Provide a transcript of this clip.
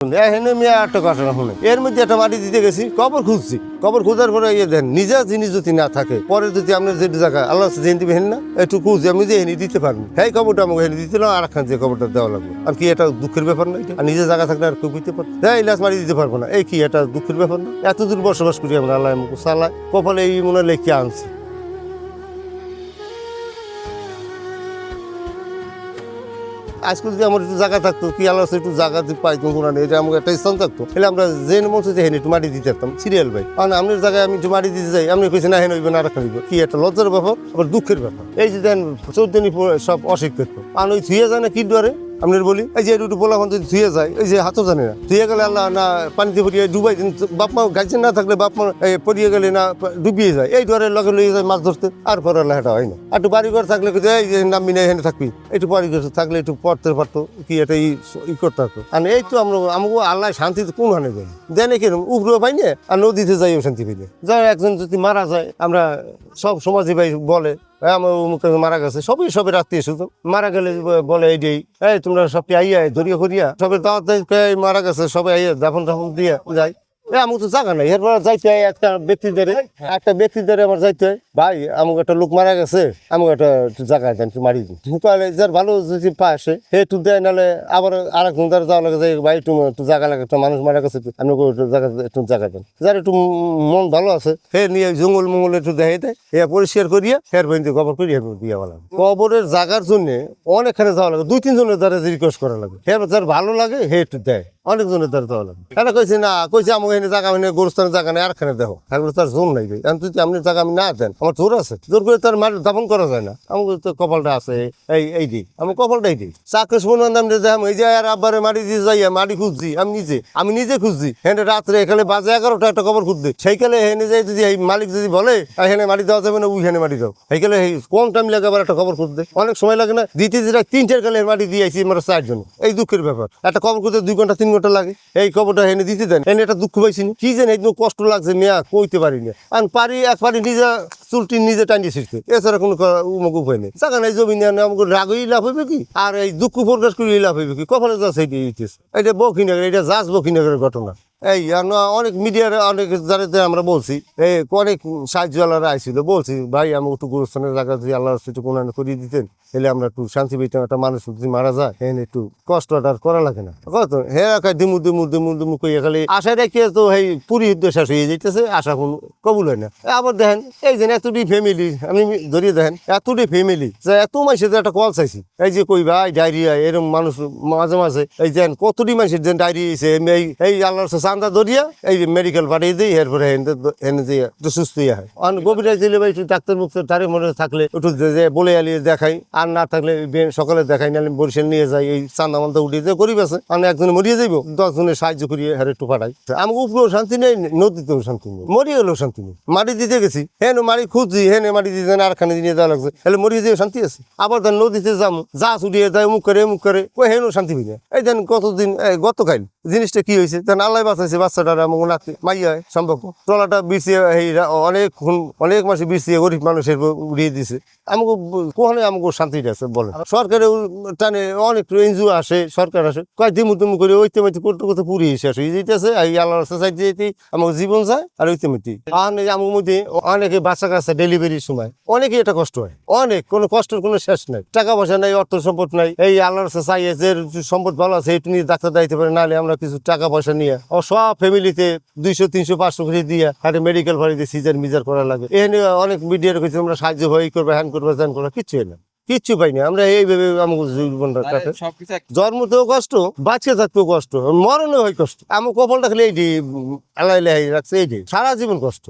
এখানে মিয়া একটা ঘটনা শুনে এর মধ্যে একটা মাটি দিতে গেছি কবর খুঁজছি কবর খোঁজার পরে ইয়ে দেন নিজা জিনিস যদি না থাকে পরে যদি আপনার যে জায়গা আল্লাহ জেন দিবেন না একটু খুঁজছি আমি যে এনে দিতে পারবেন সেই খবরটা আমাকে এনে দিতে আর একখান যে খবরটা দেওয়া লাগবে আর কি এটা দুঃখের ব্যাপার না আর নিজের জায়গা থাকলে আর কেউ দিতে পারবে হ্যাঁ ইলাস মারি দিতে পারবো না এই কি এটা দুঃখের ব্যাপার না এত দূর বসবাস করি আমরা আল্লাহ আমাকে চালায় কপালে এই মনে লেখে আনছি আজকে যদি আমার একটু জায়গা থাকতো কি আল্লাহ একটু জায়গা পাইতো কোরআন এটা আমাকে একটা স্থান থাকতো তাহলে আমরা যে মন চাইছে হেন একটু মাটি দিতে পারতাম সিরিয়াল ভাই কারণ আপনার জায়গায় আমি একটু মাটি দিতে যাই আপনি কইছেন না হেন হইবে না রাখা হইবে কি একটা লজ্জার ব্যাপার আবার দুঃখের ব্যাপার এই যে দেন 14 দিনই সব অস্বীকৃত কারণ ওই ধুয়ে যায় না কি ডরে আপনার বলি এই যে একটু বলা যদি ধুয়ে যায় এই যে হাতও জানে না ধুয়ে গেলে আল্লাহ না পানিতে পড়িয়ে ডুবাই দিন বাপ মা গাইছেন না থাকলে বাপ মা পড়িয়ে গেলে না ডুবিয়ে যায় এই ডরে লগে লইয়ে যায় মাছ ধরতে আর পরে আল্লাহ এটা হয় না একটু বাড়িঘর থাকলে এই যে নামবি না এখানে থাকবি একটু বাড়িঘর থাকলে একটু পড়তে পারতো কি এটা ই করতে পারতো আর এই তো আমরা আমাকে আল্লাহ শান্তিতে কোন হানে দেন দেন কিরম উগ্র পাই না আর নদীতে যাইও শান্তি পেলে যাই একজন যদি মারা যায় আমরা সব সমাজে ভাই বলে আমার মুখে মারা গেছে সবই রাত্রি শুধু মারা গেলে বলে এইটাই এই তোমরা সবটি আইয়া দরিয়া করিয়া সবের দাওয়াত মারা গেছে সবাই আইয়া দাফন দিয়ে যায় আমার তো জায়গা নাই এরপর যাইতে হয় একটা ব্যক্তির দ্বারা আমার যাইতে হয় ভাই আমাকে একটা লোক মারা গেছে আমাকে একটা জায়গা দেন একটু মারি দিন তাহলে যার ভালো যদি পাশে সে একটু দেয় নাহলে আবার আর একজন দ্বারা যাওয়া লাগে ভাই একটু জায়গা লাগে একটা মানুষ মারা গেছে আমি একটু জায়গা দেন যার একটু মন ভালো আছে সে নিয়ে জঙ্গল মঙ্গল একটু দেখাই দেয় এ পরিষ্কার করিয়া ফের বইতে কবর করিয়া দিয়ে বলা কবরের জায়গার জন্য অনেকখানে যাওয়া লাগে 2-3 জনের দ্বারা রিকোয়েস্ট করা লাগে ফের যার ভালো লাগে সে একটু দেয় অনেকজনের দ্বারা দেওয়া লাগে এটা কইছে না কইছে আমাকে এনে জায়গা মানে গোরস্থানের জায়গা নেই আরখানে দেখো থাকলে তার জোর নাই ভাই যদি আপনি জায়গা আমি না দেন আমার জোর আছে জোর করে তার মাটি দাপন করা যায় না আমাকে তো কপালটা আছে এই দিই আমি কপালটাই দিই চাকরি বন্ধু এই যে আর আব্বারে মাটি দিয়ে যাইয়া মাটি খুঁজছি আমি নিজে খুঁজছি হেনে রাত্রে এখানে বাজে 11টা একটা খবর খুঁজতে সেইখানে হেনে যাই যদি এই মালিক যদি বলে এখানে মাটি দেওয়া যাবে না ওইখানে মাটি দাও সেইখানে কম টাইম লাগে আবার একটা খবর খুঁজতে অনেক সময় লাগে না দ্বিতীয় 3টার কালে মাটি দিয়ে আইছি আমরা 4 জন এই দুঃখের ব্যাপার একটা খবর খুঁজতে 2 ঘন্টা 3 ঘন্টা লাগে এই খবরটা এনে দিতে দেন এনে একটা দুঃখ পাইছিনি কি যেন একদম কষ্ট লাগছে মেয়া কইতে পারিনি আর একবারই নিজে চুলটি নিজে টানিয়ে ছিটতে এছাড়া কোনো উপায় নেই জায়গা নাই জমি নেই আমাকে রাগই লাভ হইবে কি আর এই দুঃখ প্রকাশ করে লাভ হইবে কি কপালে যাচ্ছে এটা বখিনগর এটা জাজ বখিনগরের ঘটনা এই অনেক মিডিয়ার অনেক জায়গাতে আমরা বলছি এই অনেক সাহায্যওয়ালারা আইছিল বলছি ভাই আমাকে একটু গুরুস্থানের জায়গা যদি আল্লাহ একটু কোন করিয়ে দিতেন তাহলে আমরা একটু শান্তি পেতাম একটা মানুষ যদি মারা যায় এনে একটু কষ্টটা আর করা লাগে না কত হে দিমু কইয়া খালি আশা রেখে তো এই পুরী যুদ্ধ শেষ হয়ে যাইতেছে আশা কোন কবুল হয় না আবার দেখেন এই যে এতটি ফ্যামিলি আমি ধরিয়ে দেখেন এতটি ফ্যামিলি যে এত মানুষের একটা কল চাইছি এই যে কই ভাই ডায়রিয়া এরকম মানুষ মাঝে মাঝে এই যে কতটি মানুষের যে ডায়রিয়া এই আল্লাহর চান্দা ধরিয়া এই মেডিকেল পাঠিয়ে দিই এরপরে এনে দিয়ে একটু সুস্থ হয় গভীর দিলে ভাই একটু ডাক্তার মুক্তার তারে মনে থাকলে একটু বলে আলিয়ে দেখাই আর না থাকলে সকালে দেখাই নাহলে বরিশাল নিয়ে যাই এই চান্দা মান্দা উঠিয়ে যে গরিব আছে আমি একজনে মরিয়ে যাইব 10 জনের সাহায্য করিয়ে হারে একটু পাঠাই আমাকে উপরেও শান্তি নেই নদীতেও শান্তি নেই মরিয়ে গেলেও শান্তি নেই মাটি দিতে গেছি হেন মাটি খুঁজছি হেনে মাটি দিতে আর খানে নিয়ে যাওয়া লাগছে তাহলে মরিয়ে যেও শান্তি আছে আবার দেন নদীতে যাম যা ছুটিয়ে যায় মুখ করে কই হেন শান্তি পাই না এই দেন কতদিন গতকাল জিনিসটা কি হয়েছে তেন আল্লাহ বাঁচাইছে বাচ্চাটার আমাকে নাতি মাইয়া সম্ভব ট্রলাটা বিছিয়ে অনেক মাসে বিছিয়ে গরিব মানুষের উড়িয়ে দিছে আমাকে কোহানে আমাকে শান্তিটা আছে বলে সরকারের টানে অনেক এনজিও আসে সরকার আসে কয় দিমু করে ঐতিমাইতি করতে পুড়িয়ে শেষ হয়ে যেতেছে এই আল্লাহর সোসাইটি যেতে আমাকে জীবন যায় আর ঐতিমাইতি আমার মধ্যে অনেকে বাচ্চা কাচ্চা ডেলিভারির সময় অনেকে এটা কষ্ট হয় অনেক কোনো কষ্টের কোনো শেষ নাই টাকা পয়সা নাই অর্থ সম্পদ নাই এই আল্লাহর চাইয়ে যে সম্পদ ভালো আছে এইটু নিয়ে ডাক্তার দাইতে পারে নাহলে আমরা কিছু টাকা পয়সা নিয়ে সব ফ্যামিলিতে 200, 300, 500 করে দিয়ে হাতে মেডিকেল বাড়িতে সিজার মিজার করা লাগে এখানে অনেক মিডিয়ার কাছে আমরা সাহায্য হয়ে করবো হ্যান করবো ত্যান করবো কিচ্ছু হয় না কিচ্ছু পাইনি আমরা এইভাবে আমাকে জীবনটা কাটে জন্মতেও কষ্ট বাচ্চা থাকতেও কষ্ট মরণেও হয় কষ্ট আমার কপালটা খালি এইটি আল্লাহ রাখছে এইটি সারা জীবন কষ্ট।